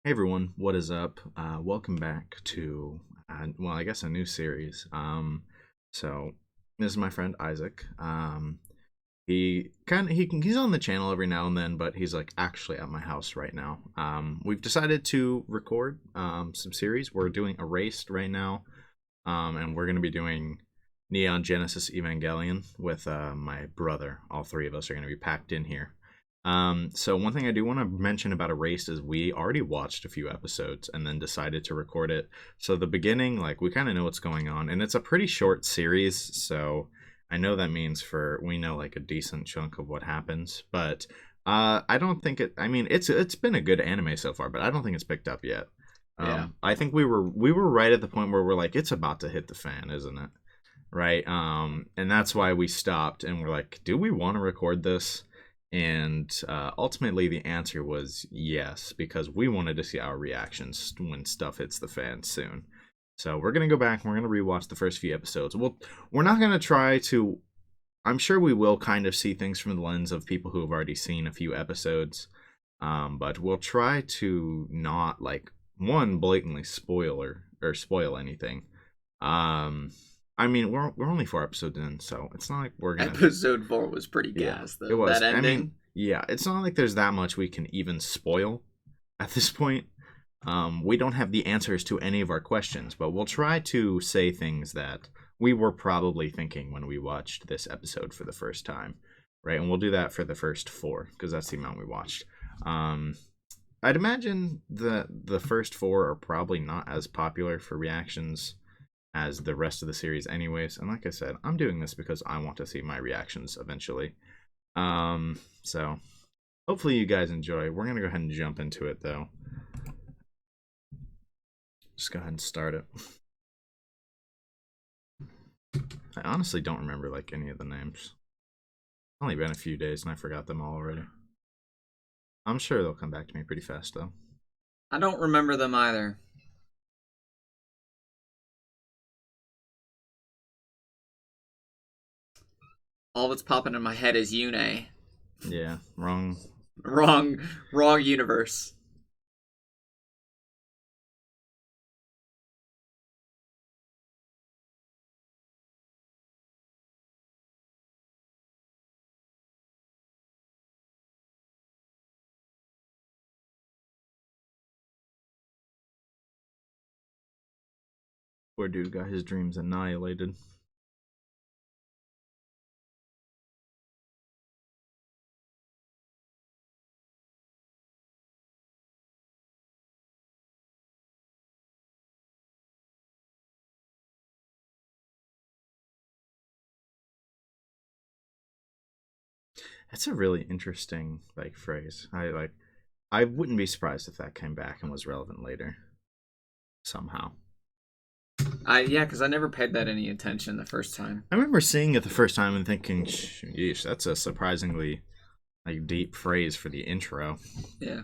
Hey everyone, what is up? Welcome back to, I guess a new series. So this is my friend Isaac. He's on the channel every now and then, but he's like actually at my house right now. We've decided to record some series. We're doing Erased right now, and we're gonna be doing Neon Genesis Evangelion with my brother. All three of us are gonna be packed in here. So one thing I do want to mention about Erased is we already watched a few episodes and then decided to record it. So the beginning, like we kind of know what's going on, and it's a pretty short series. So I know that means we know like a decent chunk of what happens, but I don't think it. I mean, it's been a good anime so far, but I don't think it's picked up yet. Yeah. I think we were right at the point where we're like, it's about to hit the fan, isn't it? Right. And that's why we stopped and we're like, do we want to record this? And ultimately, the answer was yes, because we wanted to see our reactions when stuff hits the fan soon. So we're gonna go back and we're gonna rewatch the first few episodes. We're not gonna try to. I'm sure we will kind of see things from the lens of people who have already seen a few episodes, but we'll try to not like one blatantly spoil anything. Um, I mean, we're only 4 episodes in, so it's not like we're gonna. Episode 4 was pretty Yeah, gas, it though. was. That I mean, ending. yeah, it's not like there's that much we can even spoil at this point. We don't have the answers to any of our questions, but we'll try to say things that we were probably thinking when we watched this episode for the first time, right? And we'll do that for the first four because that's the amount we watched. Um, I'd imagine the first four are probably not as popular for reactions as the rest of the series, anyways. And like I said, I'm doing this because I want to see my reactions eventually. So hopefully you guys enjoy. We're gonna go ahead and jump into it though. Just go ahead and start it. I honestly don't remember like any of the names. It's only been a few days and I forgot them all already. I'm sure they'll come back to me pretty fast though. I don't remember them either. All that's popping in my head is Yune. Yeah, wrong. Wrong, wrong universe. Poor dude got his dreams annihilated. That's a really interesting like phrase. I wouldn't be surprised if that came back and was relevant later somehow. Yeah, because I never paid that any attention the first time. I remember seeing it the first time and thinking, "Yeesh, that's a surprisingly like deep phrase for the intro." Yeah.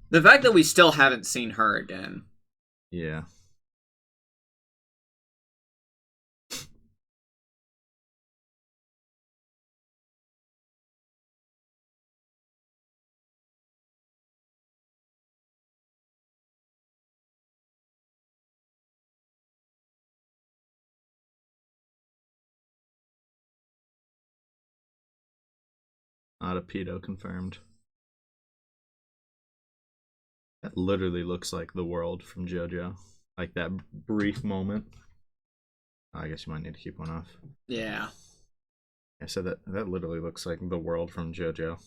The fact that we still haven't seen her again. Yeah, not a pedo confirmed. That literally looks like the world from JoJo. Like that brief moment. I guess you might need to keep one off. Yeah. I said that literally looks like the world from JoJo.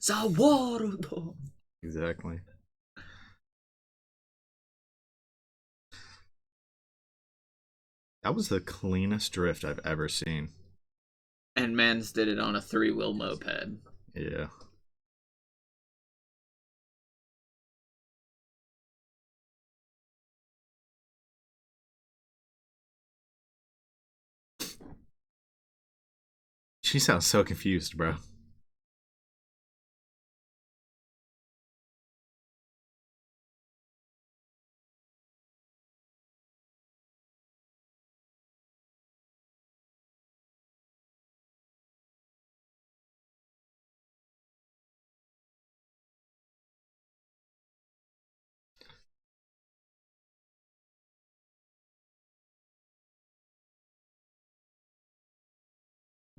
Zawarudo. Exactly. That was the cleanest drift I've ever seen. And Mans did it on a three-wheel moped. Yeah. She sounds so confused, bro.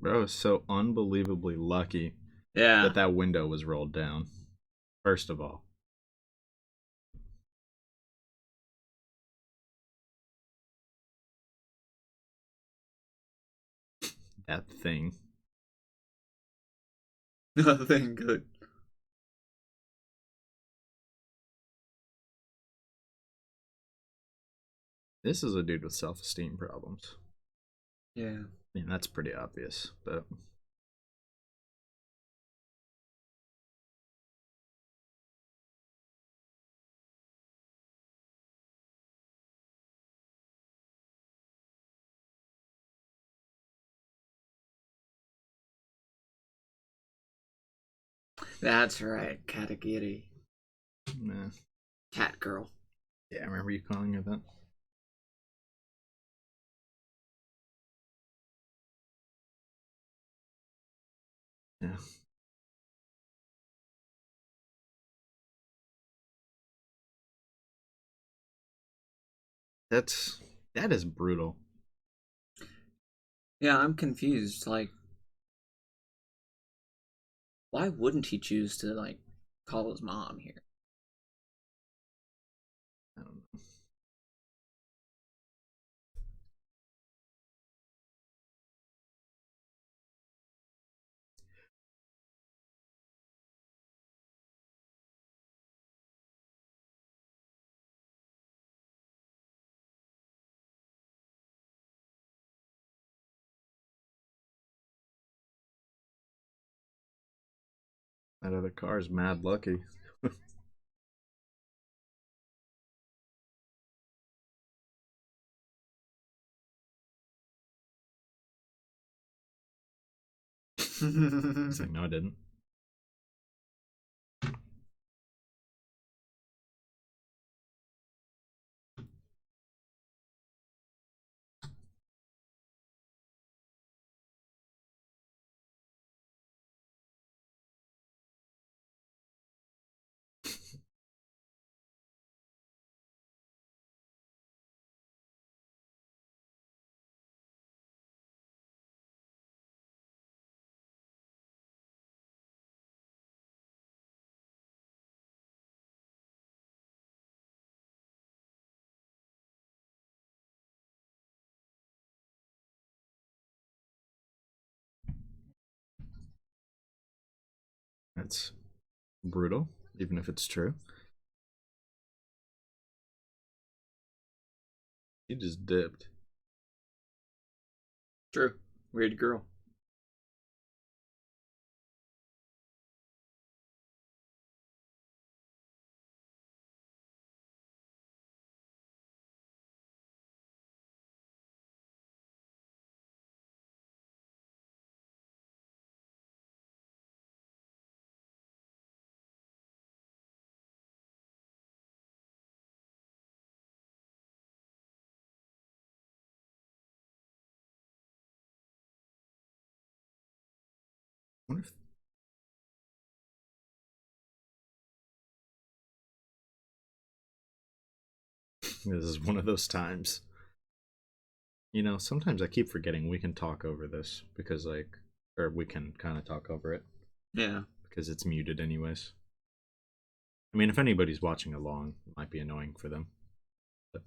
Bro is so unbelievably lucky Yeah. that that window was rolled down. First of all, that thing. Nothing good. This is a dude with self-esteem problems. Yeah. I mean, that's pretty obvious, but That's right. Katagiri. nah. Cat girl. Yeah, I remember you calling it that. Yeah, that's that is brutal. Yeah, I'm confused. Like, why wouldn't he choose to like call his mom here? I don't know. That other car is mad lucky. It's like, no, I didn't. That's brutal, even if it's true. He just dipped. True. Weird girl. I wonder if this is one of those times. You know, sometimes I keep forgetting we can talk over this because, like, or we can kind of talk over it Yeah. because it's muted, anyways. I mean, if anybody's watching along, it might be annoying for them. But I'm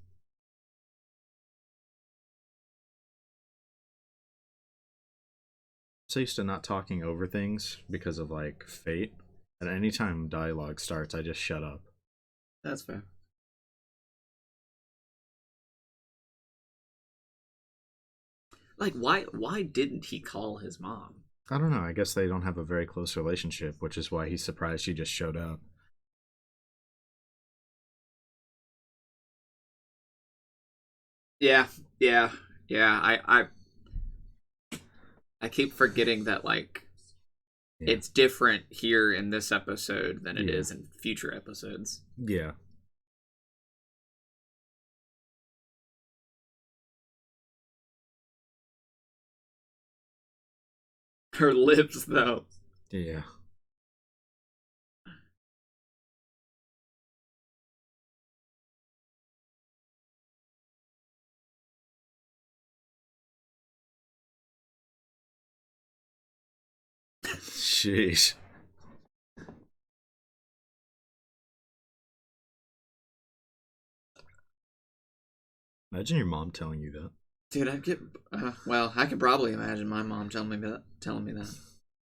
so used to not talking over things because of, like, fate. At any time dialogue starts, I just shut up. That's fair. Like, why didn't he call his mom? I don't know. I guess they don't have a very close relationship, which is why he's surprised she just showed up. Yeah, yeah, yeah. I keep forgetting that like Yeah. it's different here in this episode than it Yeah. is in future episodes. Yeah. Her lips, though. Yeah. Sheesh. Imagine your mom telling you that. Dude, I get. Well, I could probably imagine my mom telling me that.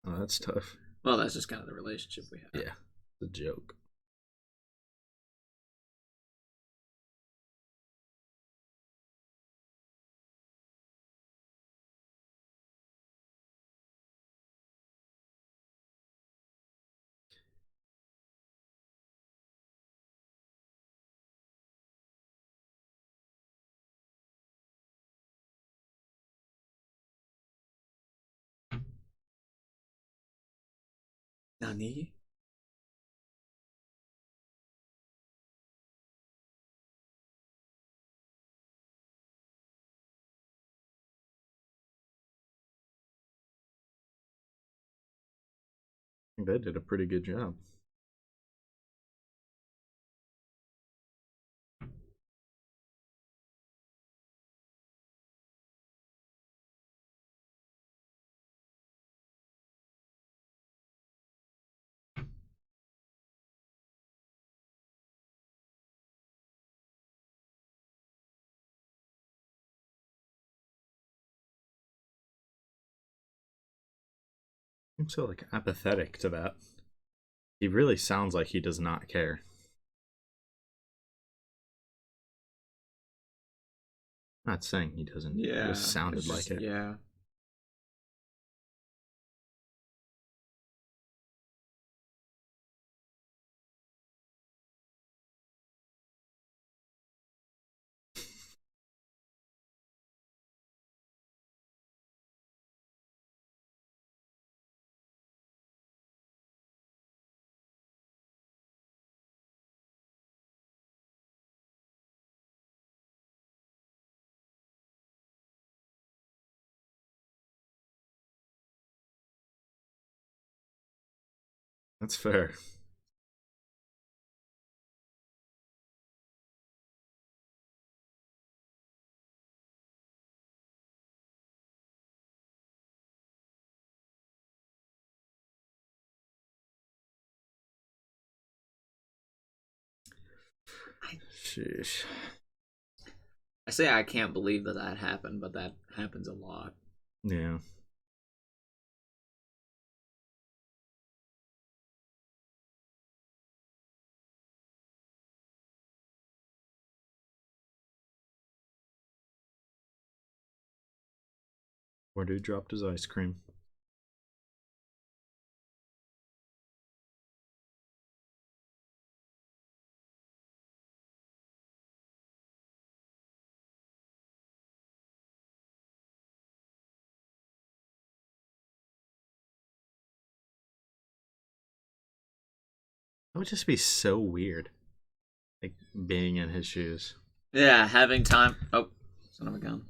Oh, that's tough. Well, that's just kind of the relationship we have. Yeah, the joke. Nani? I think they did a pretty good job. I'm so like apathetic to that. He really sounds like he does not care. Not saying he doesn't. He Yeah, just sounded it's just like it. yeah. That's fair. Sheesh. I say I can't believe that happened, but that happens a lot. Yeah. Where dude dropped his ice cream. That would just be so weird. Like being in his shoes. Yeah, having time. Oh, son of a gun.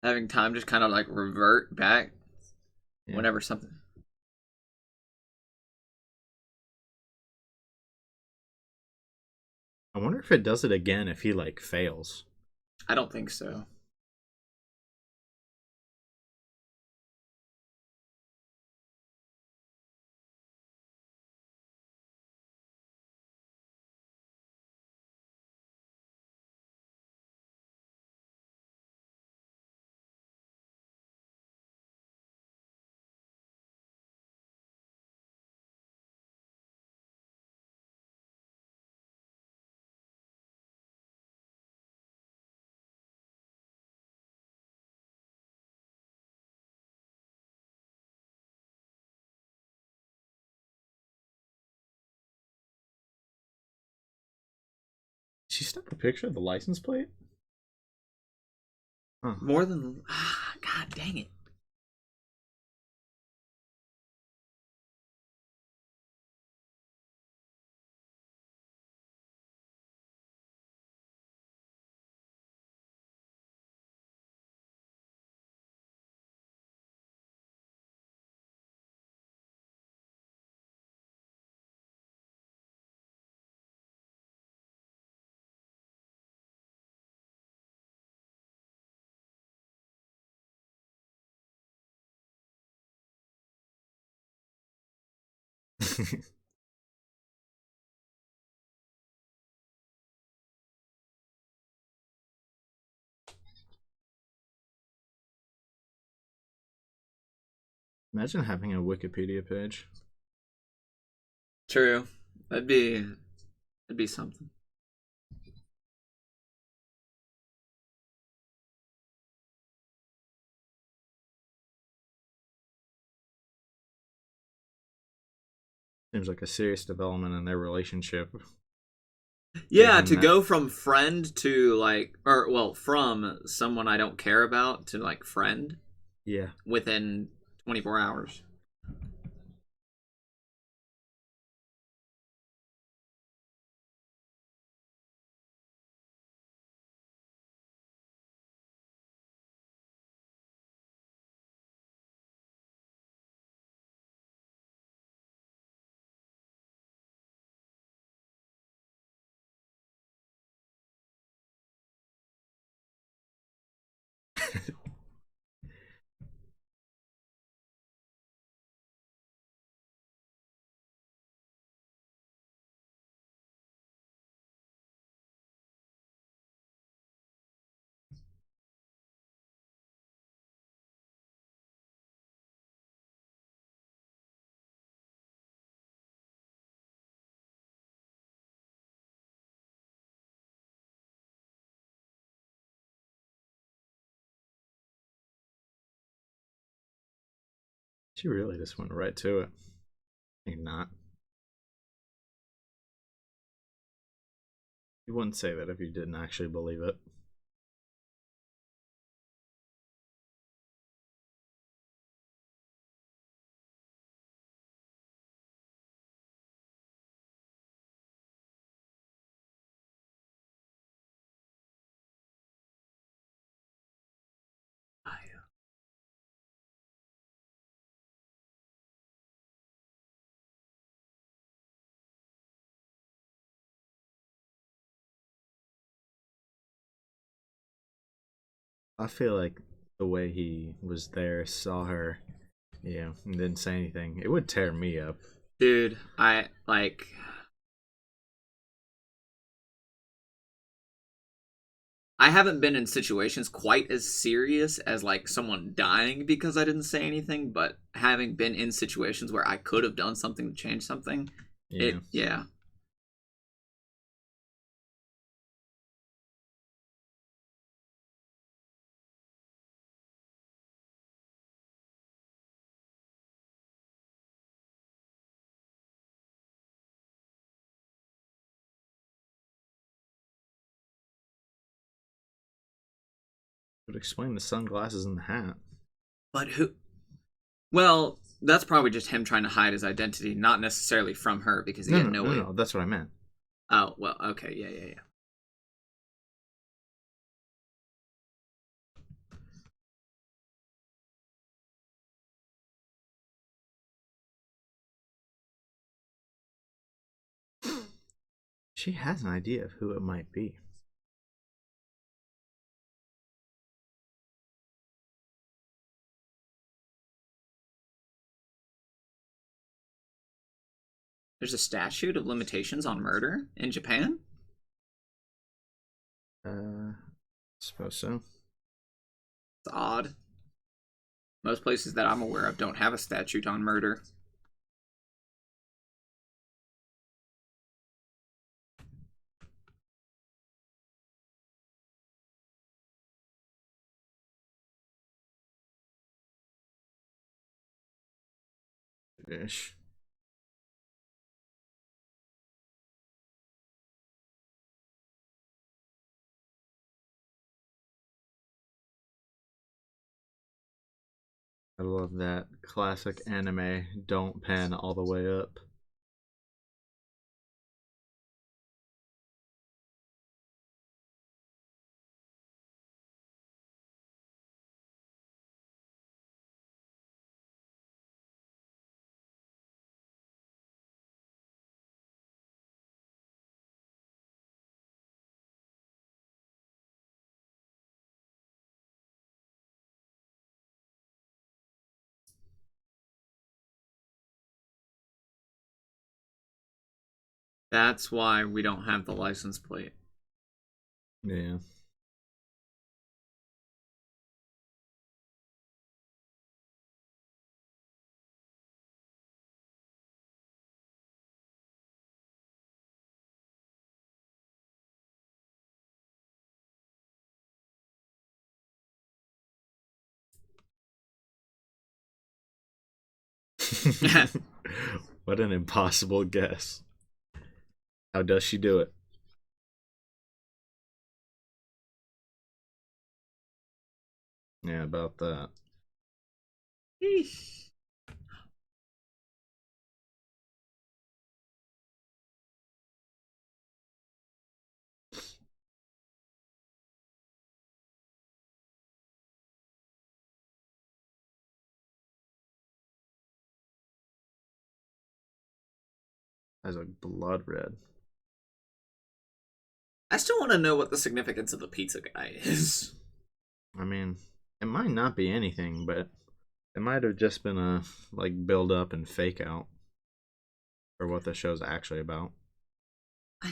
Having time just kind of like revert back Yeah. whenever something. I wonder if it does it again if he like fails. I don't think so. Did she snap a picture of the license plate? Huh. More than. God dang it. Imagine having a Wikipedia page. True. That'd be something. Seems like a serious development in their relationship. Yeah, Given to that, go from friend to like, or well, from someone I don't care about to like friend yeah. within 24 hours. She really just went right to it. I think not. You wouldn't say that if you didn't actually believe it. I feel like the way he was there, saw her, and didn't say anything, it would tear me up. Dude, I like. I haven't been in situations quite as serious as like someone dying because I didn't say anything, but having been in situations where I could have done something to change something, Yeah. yeah. Would explain the sunglasses and the hat. But who? Well, that's probably just him trying to hide his identity, not necessarily from her because he No, had no, no no, way. no. That's what I meant. Oh, well, okay, yeah, yeah, yeah. She has an idea of who it might be. There's a statute of limitations on murder in Japan. Suppose so. It's odd. Most places that I'm aware of don't have a statute on murder. Ish. I love that classic anime. Don't pan all the way up. That's why we don't have the license plate. Yeah. What an impossible guess. How does she do it? Yeah, about that. Eesh. Has a blood red. I still want to know what the significance of the pizza guy is. I mean, it might not be anything, but it might have just been a like build up and fake out for what the show's actually about. I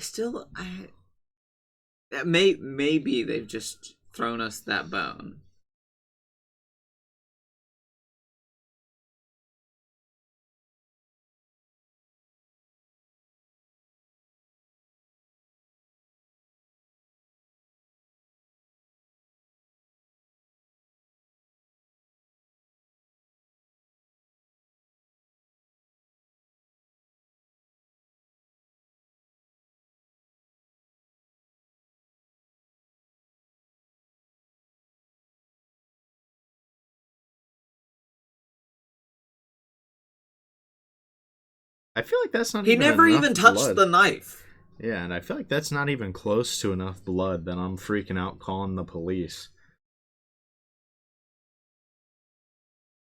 maybe they've just thrown us that bone. I feel like that's not He even never enough even touched blood. the knife. Yeah, and I feel like that's not even close to enough blood that I'm freaking out calling the police.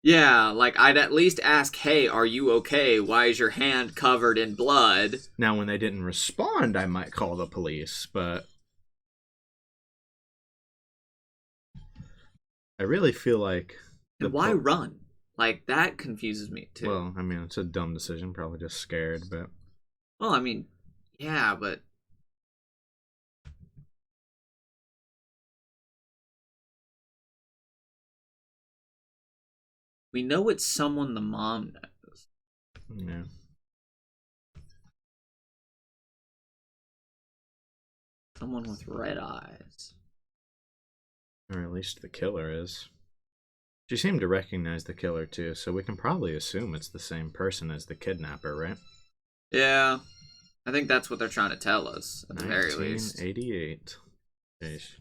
Yeah, like I'd at least ask, "Hey, are you okay? Why is your hand covered in blood?" Now, when they didn't respond, I might call the police, but I really feel like the And why run? Like that confuses me too. well, I mean, it's a dumb decision, probably just scared, but Well, I mean, yeah, but we know it's someone the mom knows. yeah. Someone with red eyes. Or at least the killer is. She seemed to recognize the killer too, so we can probably assume it's the same person as the kidnapper, right? Yeah, I think that's what they're trying to tell us, at the very least. 1988. Ish.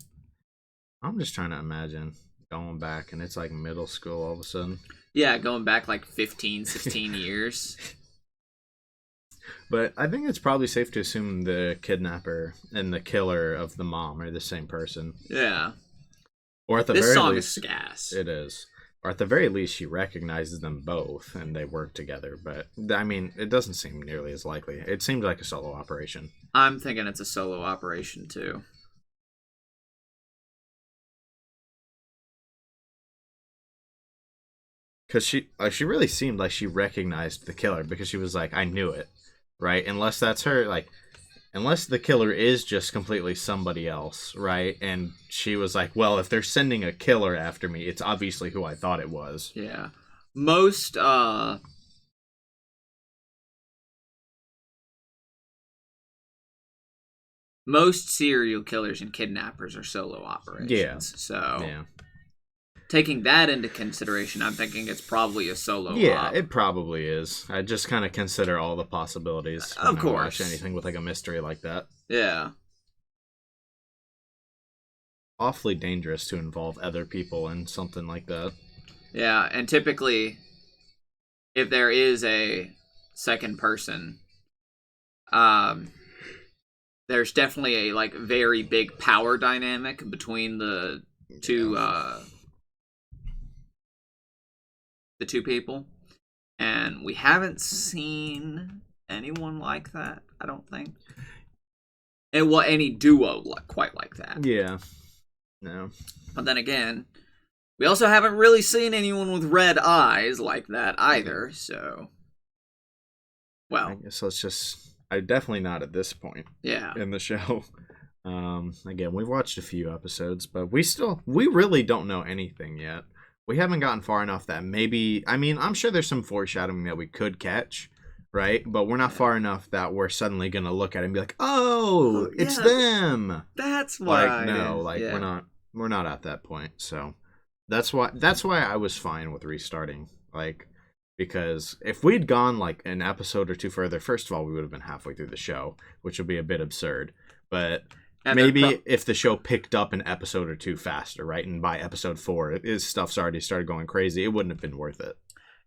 I'm just trying to imagine going back and it's like middle school all of a sudden. Yeah, going back like 15, 16 years. But I think it's probably safe to assume the kidnapper and the killer of the mom are the same person. Yeah. Or at the This very song least, is gas. it is. Or at the very least, she recognizes them both and they work together. But, I mean, it doesn't seem nearly as likely. It seems like a solo operation. I'm thinking it's a solo operation too. Because she really seemed like she recognized the killer because she was like, I knew it, right? Unless that's her, like, unless the killer is just completely somebody else, right? And she was like, well, if they're sending a killer after me, it's obviously who I thought it was. Yeah. Most serial killers and kidnappers are solo operations. Yeah. So Yeah. taking that into consideration, I'm thinking it's probably a solo Yeah, op. it probably is. I just kind of consider all the possibilities when Of I watch course. anything with like a mystery like that. Yeah. Awfully dangerous to involve other people in something like that. Yeah, and typically if there is a second person, um there's definitely a like very big power dynamic between Yeah. the two people, and we haven't seen anyone like that, I don't think. And what any duo quite like that. Yeah. No. But then again, we also haven't really seen anyone with red eyes like that either, so I well, guess let's just I definitely not at this point Yeah. in the show. Again, we've watched a few episodes, but we really don't know anything yet. We haven't gotten far enough that maybe, I mean, I'm sure there's some foreshadowing that we could catch, right? But we're not far enough that we're suddenly gonna look at it and be like, oh, Oh, it's yeah, them. that's Like, why it no, is. like Yeah. we're not at that point. So that's why I was fine with restarting. Like, because if we'd gone like an episode or two further, first of all, we would have been halfway through the show, which would be a bit absurd. But And then maybe if the show picked up an episode or two faster, right? And by episode 4, his stuff's already started going crazy, it wouldn't have been worth it.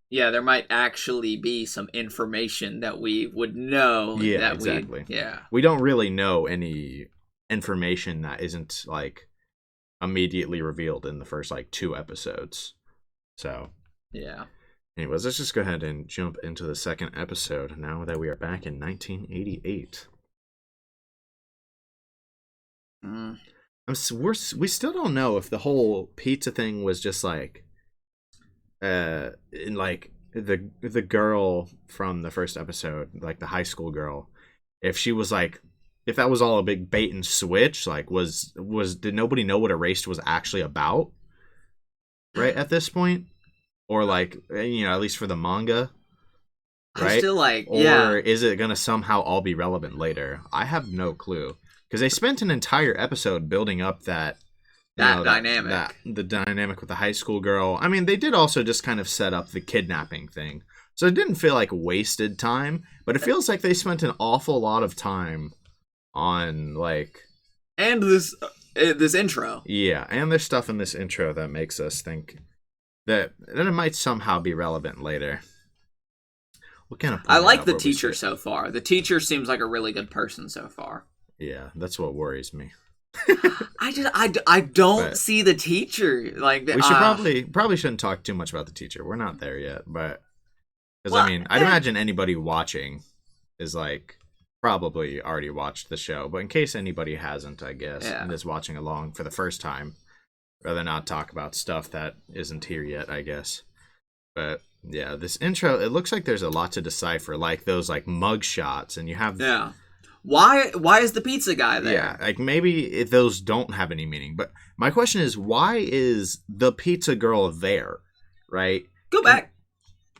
yeah, there might actually be some information that we would know Yeah, that exactly. yeah. We don't really know any information that isn't like immediately revealed in the first like 2 episodes. So, Yeah. anyways, let's just go ahead and jump into the second episode now that we are back in 1988. Mm. We still don't know if the whole pizza thing was just like in like the girl from the first episode, like the high school girl, if she was like, if that was all a big bait and switch, like was did nobody know what Erased was actually about right at this point, or like, you know, at least for the manga, I right? still like, Or yeah, is it gonna somehow all be relevant later? I have no clue, because they spent an entire episode building up that, you that know, dynamic. that the dynamic with the high school girl. I mean, they did also just kind of set up the kidnapping thing, so it didn't feel like wasted time, but it feels like they spent an awful lot of time on like, And this intro. yeah, and there's stuff in this intro that makes us think that it might somehow be relevant later. What kind of I like the teacher so far. The teacher seems like a really good person so far. Yeah, that's what worries me. I don't But see the teacher like we should probably shouldn't talk too much about the teacher. We're not there yet, but because well, I mean, I'd imagine anybody watching is like probably already watched the show. But in case anybody hasn't, I guess, Yeah. and is watching along for the first time, rather not talk about stuff that isn't here yet, I guess. But yeah, this intro, it looks like there's a lot to decipher, like those like mug shots, and you have Yeah. Why is the pizza guy there? yeah, like maybe if those don't have any meaning. But my question is, why is the pizza girl there? Right? Go back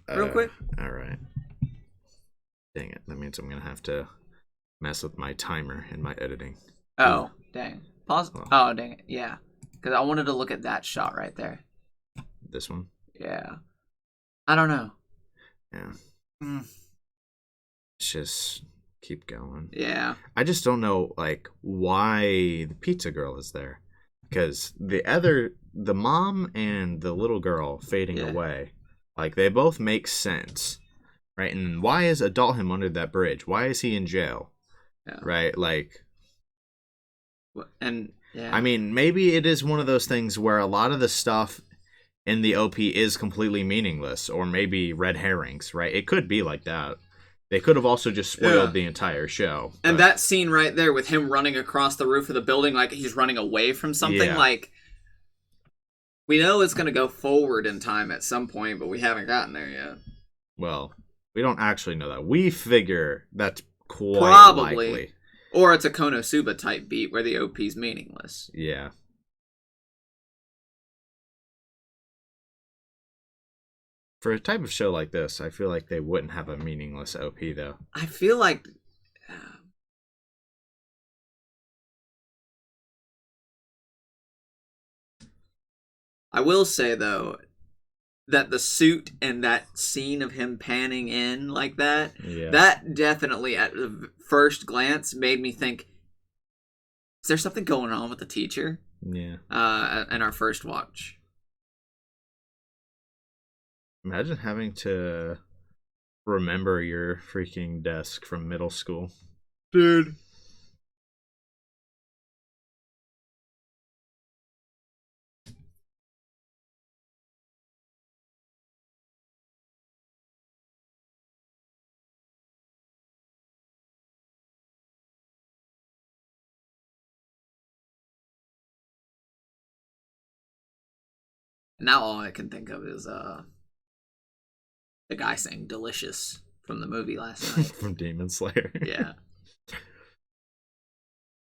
real quick. All right. Dang it. That means I'm going to have to mess with my timer in my editing. Oh, dang. Pause. Oh. Oh, dang it. Yeah. Because I wanted to look at that shot right there. This one? Yeah. I don't know. Yeah. Mm. Let's just keep going. Yeah. I just don't know, like, why the pizza girl is there. Because the mom and the little girl fading away, like, they both make sense. Right? And why is Adult Him under that bridge? Why is he in jail? Yeah. Right? Like, and yeah. I mean, maybe it is one of those things where a lot of the stuff in the OP is completely meaningless, or maybe red herrings, right? It could be like that. They could have also just spoiled the entire show. And that scene right there with him running across the roof of the building like he's running away from something, like, we know it's going to go forward in time at some point, but we haven't gotten there yet. Well, we don't actually know that. We figure that's quite Probably. likely. Or it's a Konosuba type beat where the OP's meaningless. Yeah. For a type of show like this, I feel like they wouldn't have a meaningless OP, though. I feel like... I will say, though, that the suit and that scene of him panning in like that, that definitely, at the first glance, made me think, is there something going on with the teacher? Yeah. In our first watch. Imagine having to remember your freaking desk from middle school. Dude. Now all I can think of is the guy saying delicious from the movie last night. From Demon Slayer. Yeah.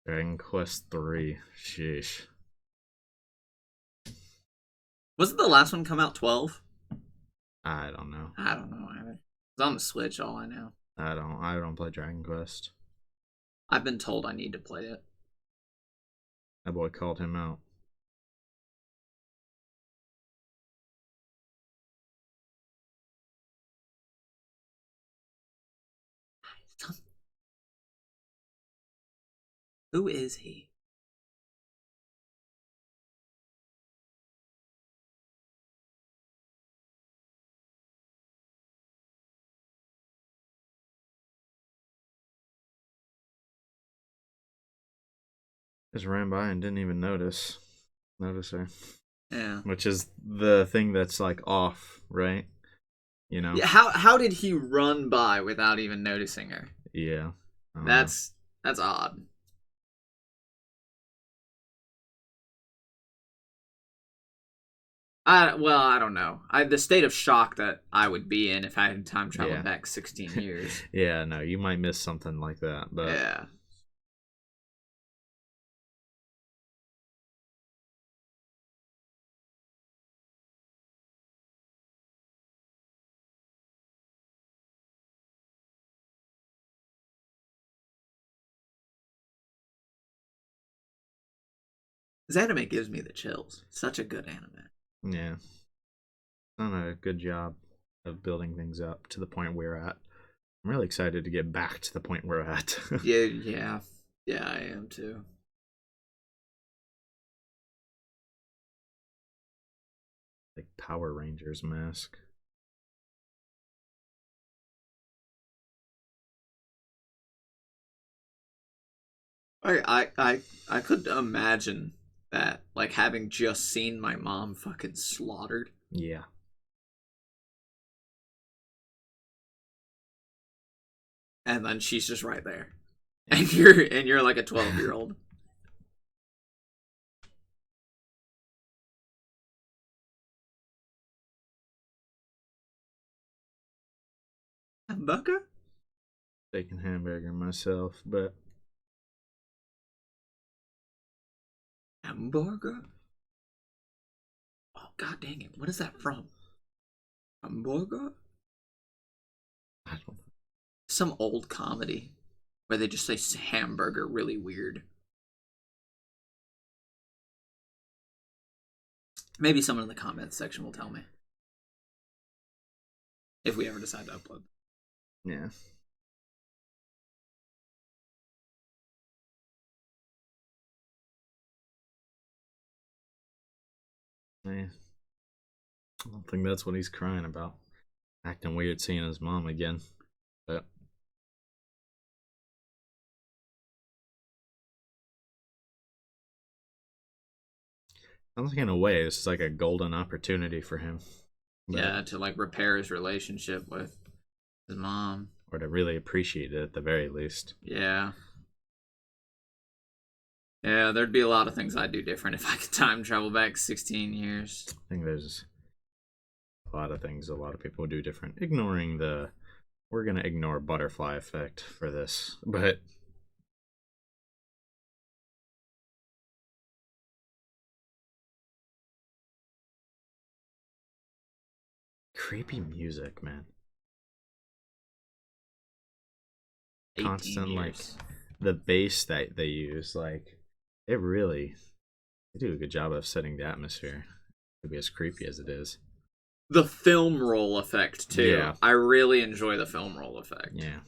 Dragon Quest 3. Sheesh. Wasn't the last one come out 12? I don't know. I don't know either. It's on the Switch, all I know. I don't play Dragon Quest. I've been told I need to play it. That boy called him out. Who is he? Just ran by and didn't even notice her. Yeah. Which is the thing that's like off, right? You know? Yeah. How did he run by without even noticing her? Yeah. That's odd. I don't know. The state of shock that I would be in if I had time traveled back 16 years. Yeah, no, you might miss something like that, but Yeah. This anime gives me the chills. Such a good anime. yeah. Done a good job of building things up to the point we're at. I'm really excited to get back to the point we're at. Yeah, I am too. Like Power Rangers mask. I could imagine that, like, having just seen my mom fucking slaughtered. Yeah. And then she's just right there. And you're like a 12-year-old. Hamburger? Taking hamburger myself, but Hamburger? Oh, god dang it. What is that from? Hamburger? I don't know. Some old comedy where they just say hamburger really weird. Maybe someone in the comments section will tell me. If we ever decide to upload. Yeah. Yeah. I don't think that's what he's crying about. Acting weird seeing his mom again. But sounds like in a way this is like a golden opportunity for him. But, Yeah, to like repair his relationship with his mom. or to really appreciate it at the very least. Yeah. Yeah, there'd be a lot of things I'd do different if I could time travel back 16 years. I think there's a lot of things a lot of people do different. Ignoring the we're gonna ignore butterfly effect for this. But creepy music, man. 18 Constant years. like the bass that they use, like they do a good job of setting the atmosphere to be as creepy as it is. The film roll effect, too. Yeah. I really enjoy the film roll effect. Yeah.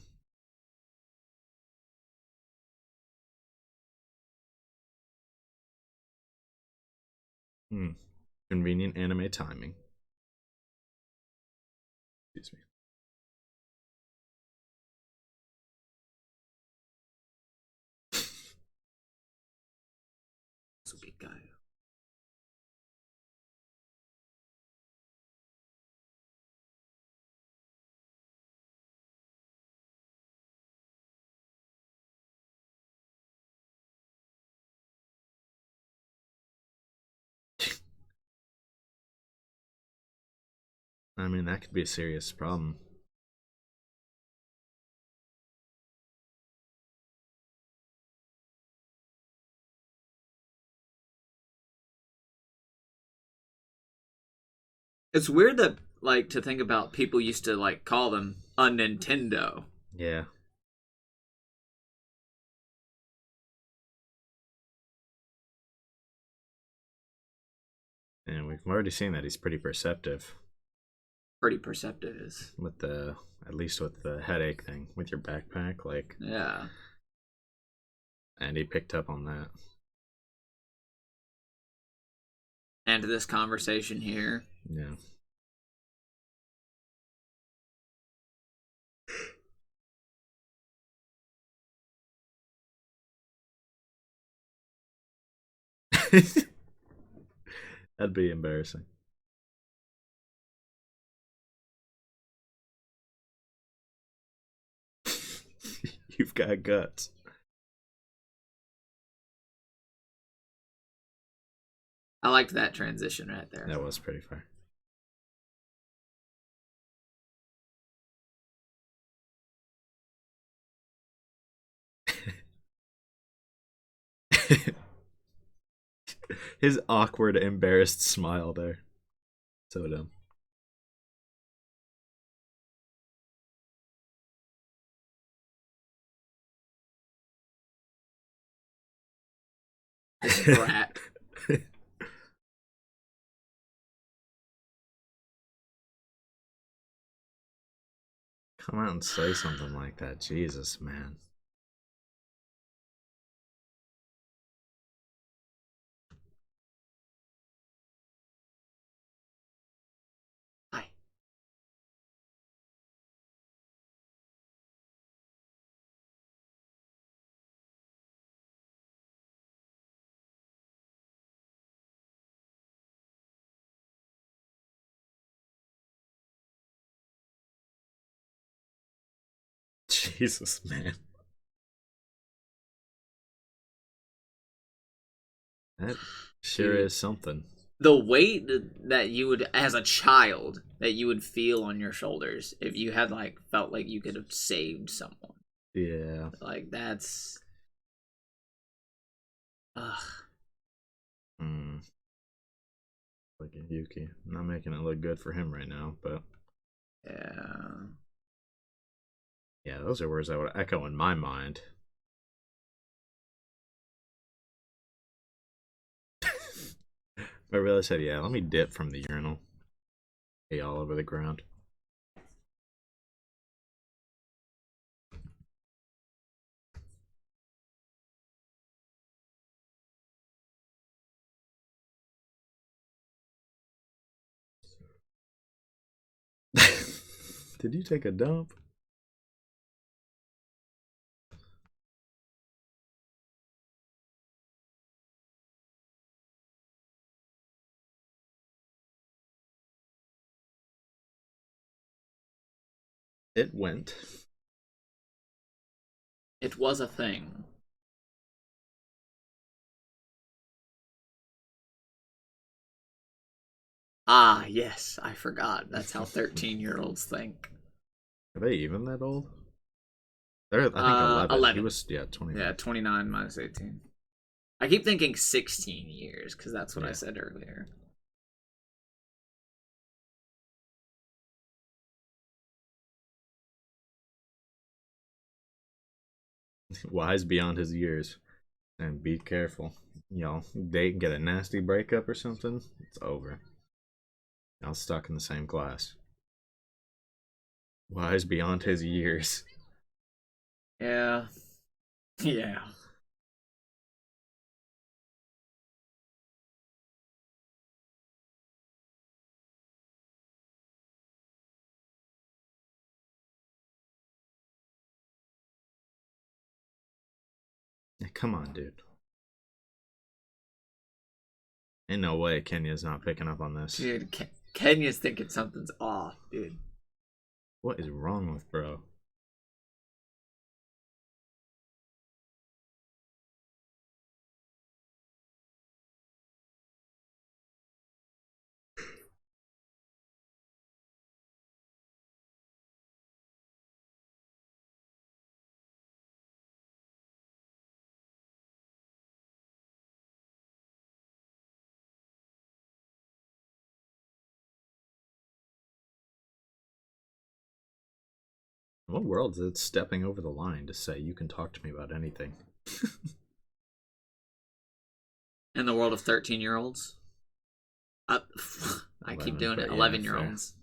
Convenient anime timing. Excuse me. Sweet guy. I mean, that could be a serious problem. It's weird that like to think about people used to like call them a Nintendo. Yeah. And we've already seen that he's pretty perceptive Pretty perceptive is. with the, at least with the headache thing with your backpack, like, Yeah. and he picked up on that. And this conversation here. Yeah. That'd be embarrassing. You've got guts. I liked that transition right there. That was pretty fair. His awkward, embarrassed smile there. So dumb. This brat. Come out and say something like that. Jesus, man. Hi. Jesus, man. That sure Dude. is something. The weight that you would, as a child, that you would feel on your shoulders if you had like felt like you could have saved someone. Yeah. Like that's. Ugh. Hmm. Like a Yuki. Not making it look good for him right now, but Yeah. yeah, those are words that would echo in my mind. I really said, yeah, let me dip from the urinal. Hey, all over the ground. Did you take a dump? It went. It was a thing. Ah, yes, I forgot. That's how 13-year-olds think. Are they even that old? They're, I think, 11. He 11. was, yeah, 29. Yeah, 29 minus 18. I keep thinking 16 years because that's what I Yeah. said earlier. Wise beyond his years. And be careful. Y'all date get a nasty breakup or something, it's over. Y'all stuck in the same class. Wise beyond his years. Yeah. Yeah. Yeah, come on, dude. Ain't no way Kenya's not picking up on this. Dude, Kenya's thinking something's off, dude. What is wrong with bro? In what world is it stepping over the line to say you can talk to me about anything? In the world of 13-year-olds. Uh, I keep 11, doing it. but yeah, 11 year fair. olds.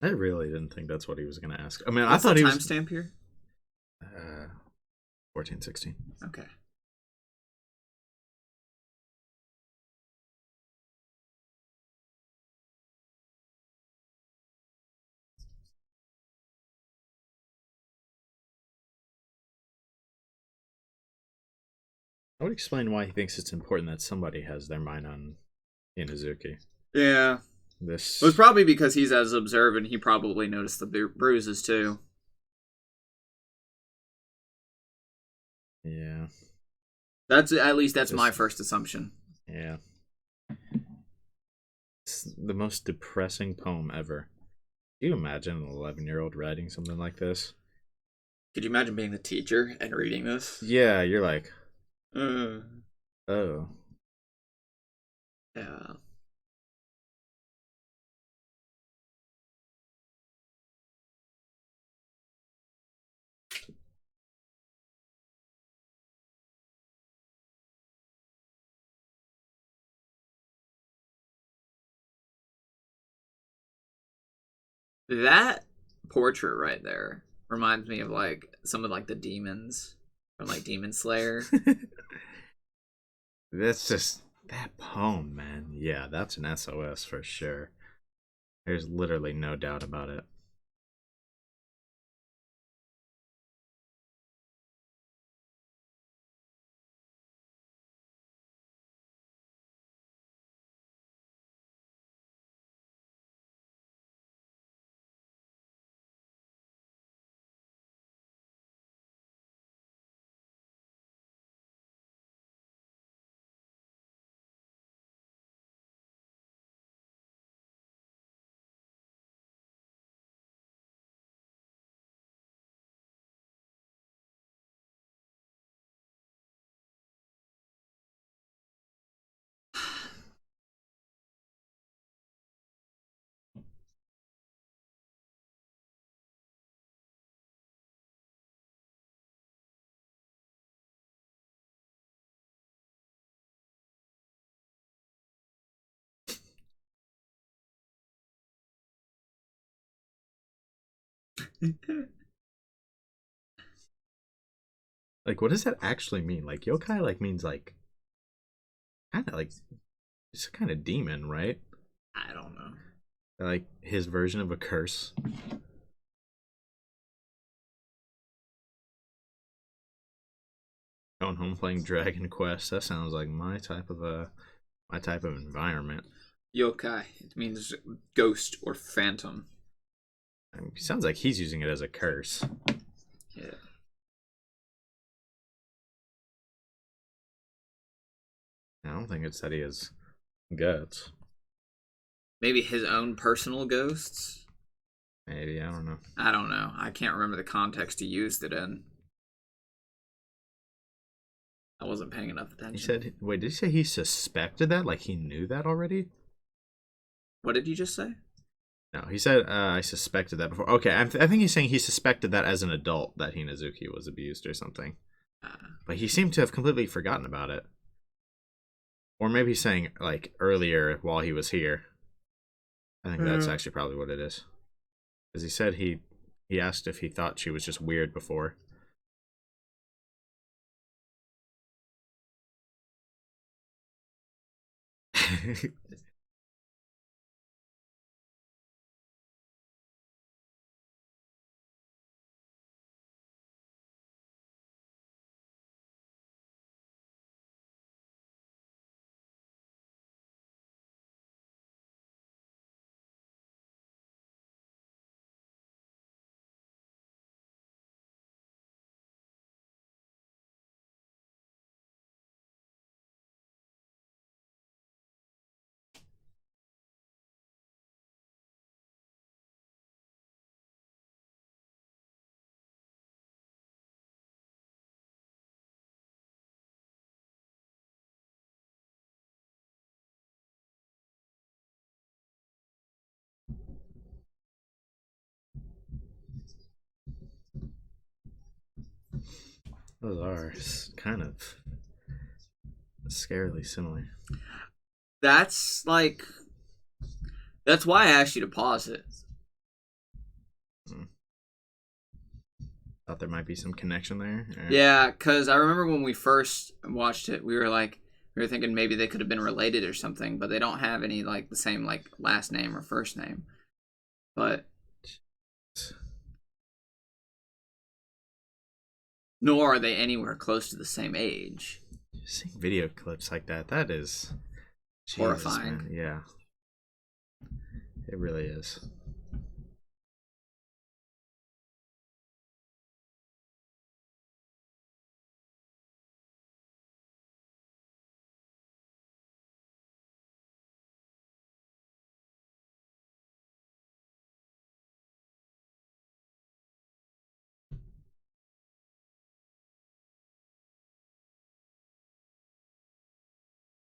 I really didn't think that's what he was going to ask. I mean, I What's the thought he was timestamp here? 1416. Okay. I would explain why he thinks it's important that somebody has their mind on Inazuki. Yeah. This. It was probably because he's as observant. He probably noticed the bruises too. Yeah. That's at least that's Just, my first assumption. Yeah. It's the most depressing poem ever. Can you imagine an 11-year-old writing something like this? Could you imagine being the teacher and reading this? Yeah, you're like, Uh, oh. yeah. That portrait right there reminds me of like some of like the demons from like Demon Slayer. That's just that poem, man. Yeah, that's an SOS for sure. There's literally no doubt about it. Like, what does that actually mean? Like, yokai like means like kind of like it's a kind of demon, right? I don't know. Like his version of a curse. Going home playing Dragon Quest. That sounds like my type of environment. Yokai. It means ghost or phantom. I mean, sounds like he's using it as a curse. Yeah. I don't think it's that he has guts. Maybe his own personal ghosts. Maybe, I don't know. I don't know. I can't remember the context he used it in. I wasn't paying enough attention. He said, wait, did he say he suspected that? Like he knew that already? What did you just say? No, he said, I suspected that before. Okay, I think he's saying he suspected that as an adult, that Hinazuki was abused or something. But he seemed to have completely forgotten about it. Or maybe he's saying, like, earlier while he was here. I think that's actually probably what it is. Because he said he asked if he thought she was just weird before. Those are kind of scarily similar. That's that's why I asked you to pause it. Thought there might be some connection there. Yeah, because I remember when we first watched it, we were thinking maybe they could have been related or something, but they don't have any like the same like last name or first name. But nor are they anywhere close to the same age. Seeing video clips like that is horrifying. Man. Yeah, it really is.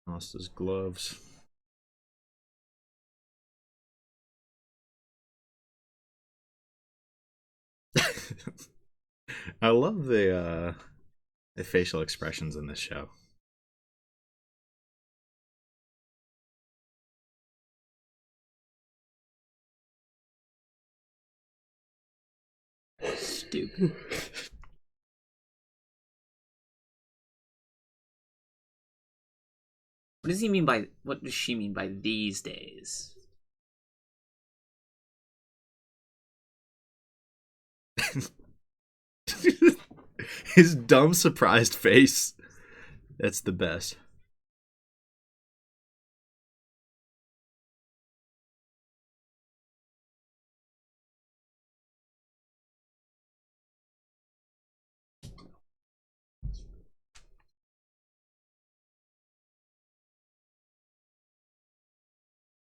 Lost his gloves. I love the facial expressions in this show. Stupid. What does she mean by these days? His dumb, surprised face. That's the best.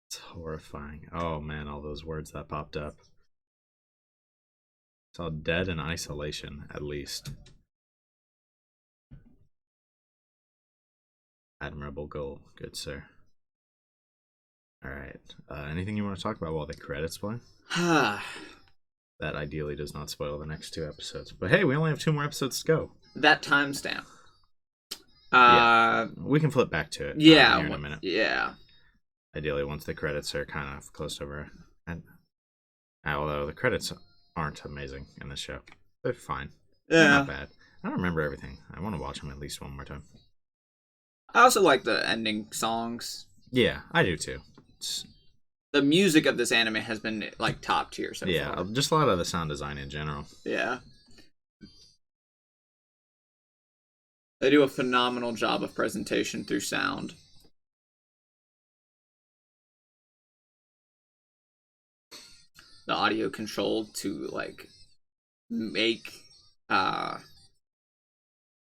It's horrifying. Oh man, all those words that popped up. Saw dead in isolation, at least. Admirable goal, good sir. Alright. Anything you want to talk about while the credits play? That ideally does not spoil the next 2 episodes. But hey, we only have 2 more episodes to go. That timestamp. Yeah, we can flip back to it. Yeah, here in a minute. Yeah. Ideally, once the credits are kind of close over. And although the credits aren't amazing in this show, they're fine. Yeah. They're not bad. I don't remember everything. I want to watch them at least one more time. I also like the ending songs. Yeah, I do too. The music of this anime has been like top tier so far. Yeah, just a lot of the sound design in general. Yeah. They do a phenomenal job of presentation through sound. The audio controlled to like make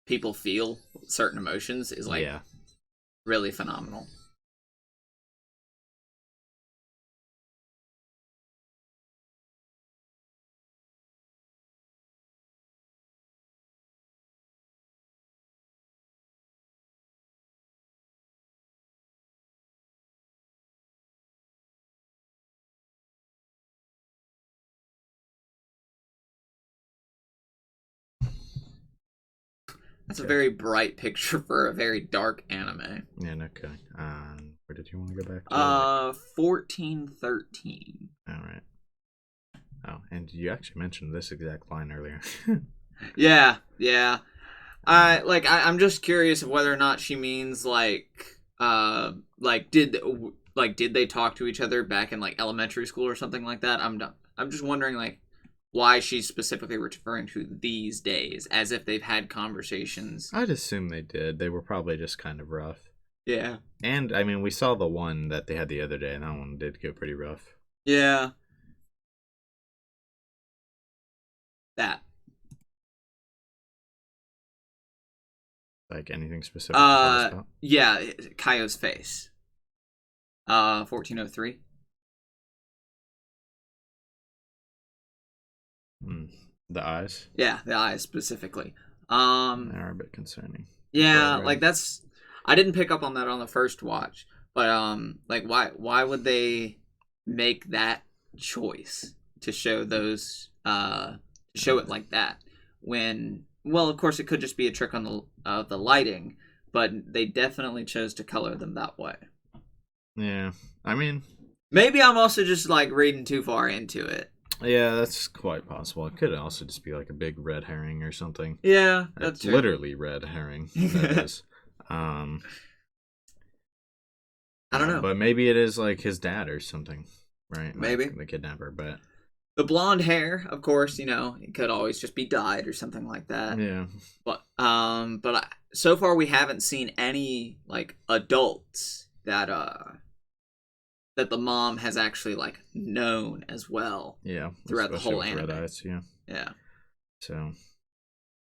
people feel certain emotions is like really phenomenal. That's a very bright picture for a very dark anime. Yeah, no kidding. Where did you want to go back to? 1413. All right. Oh, and you actually mentioned this exact line earlier. Yeah. I'm just curious of whether or not she means did they talk to each other back in like elementary school or something like that? I'm just wondering like why she's specifically referring to these days as if they've had conversations. I'd assume they did. They were probably just kind of rough. Yeah. And I mean, we saw the one that they had the other day, and that one did go pretty rough. Yeah. That. Like anything specific to tell us about? Yeah, Kaio's face. 1403. The eyes? Yeah, the eyes specifically. They are a bit concerning. Yeah, like that's I didn't pick up on that on the first watch, but like why would they make that choice to show those show it like that when well, of course, it could just be a trick on the lighting, but they definitely chose to color them that way. Yeah, I mean, Maybe I'm also just like reading too far into it. yeah, that's quite possible. It could also just be like a big red herring or something. Yeah, that's It's true. literally red herring. That is. Um, I don't know. but maybe it is like his dad or something, right? Maybe. Like the kidnapper. But The blonde hair, of course, it could always just be dyed or something like that. yeah, So far we haven't seen any like adults that the mom has actually like known as well. yeah, throughout the whole with anime. red eyes, yeah. Yeah. So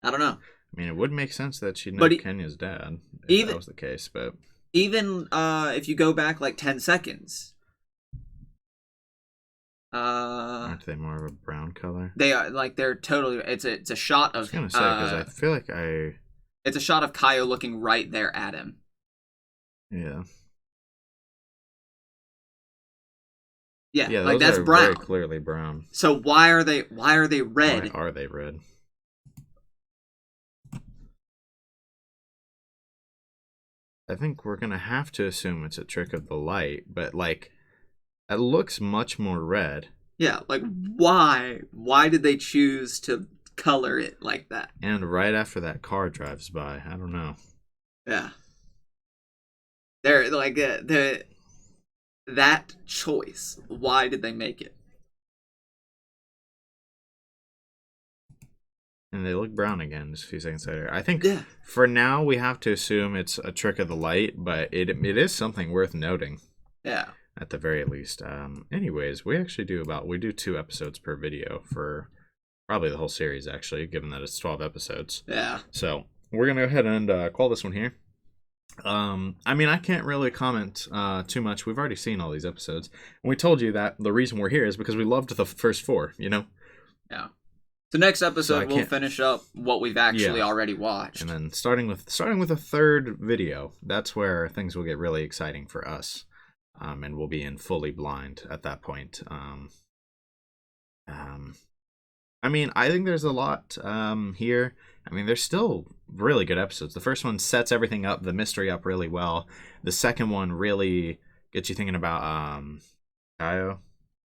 I don't know. I mean, it would make sense that she'd know But Kenya's dad if even that was the case, but even if you go back like 10 seconds, aren't they more of a brown color? they are like they're totally. It's a shot of. I was gonna say because I feel like It's a shot of Kaio looking right there at him. yeah. Yeah, those like that's are brown. very clearly brown. So why are they red? Why are they red? I think we're gonna have to assume it's a trick of the light, but like it looks much more red. Yeah, like why? Why did they choose to color it like that? And right after that car drives by, I don't know. Yeah. They're like that choice. Why did they make it? And they look brown again just a few seconds later. I think Yeah. for now we have to assume it's a trick of the light, but it is something worth noting. Yeah. At the very least. Anyways, we actually do 2 episodes per video for probably the whole series, actually, given that it's 12 episodes. Yeah. So we're gonna go ahead and call this one here. I mean, I can't really comment too much. We've already seen all these episodes, and we told you that the reason we're here is because we loved the first 4. Yeah. So next episode So we'll finish up what we've actually already watched, and then starting with a third video, that's where things will get really exciting for us, and we'll be in fully blind at that point. I mean, I think there's a lot here. I mean, there's still really good episodes. The first one sets everything up, the mystery up really well. The second one really gets you thinking about Kaio.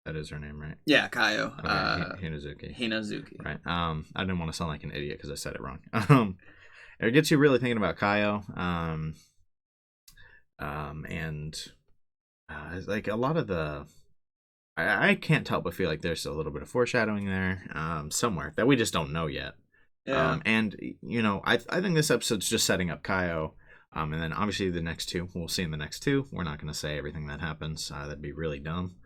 That is her name, right? Yeah, Kaio. Okay, Hinazuki. Hinazuki. Right. I didn't want to sound like an idiot because I said it wrong. It gets you really thinking about Kaio. And like a lot of the I can't help but feel like there's a little bit of foreshadowing there somewhere that we just don't know yet. Yeah. And I think this episode's just setting up Kaio, and then obviously the next 2 we'll see in the next 2. We're not going to say everything that happens. That'd be really dumb.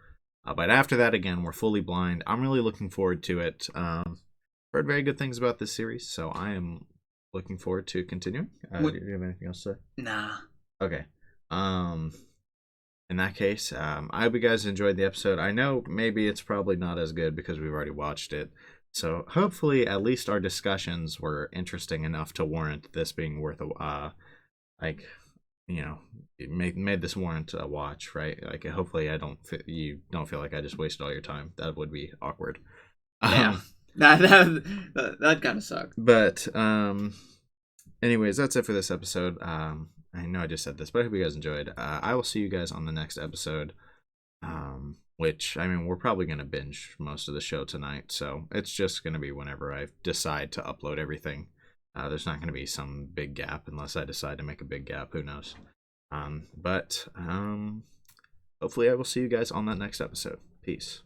But after that, again, we're fully blind. I'm really looking forward to it. Heard very good things about this series, so I am looking forward to continuing. Do you have anything else to say? Nah. Okay. In that case, I hope you guys enjoyed the episode. I know maybe it's probably not as good because we've already watched it. So hopefully at least our discussions were interesting enough to warrant this being worth it made this warrant a watch, right? Like hopefully you don't feel like I just wasted all your time. That would be awkward. Yeah. That kind of sucked. But anyways, that's it for this episode. I know I just said this, but I hope you guys enjoyed. I will see you guys on the next episode. Which, I mean, we're probably going to binge most of the show tonight, so it's just going to be whenever I decide to upload everything. There's not going to be some big gap unless I decide to make a big gap. Who knows? But hopefully I will see you guys on that next episode. Peace.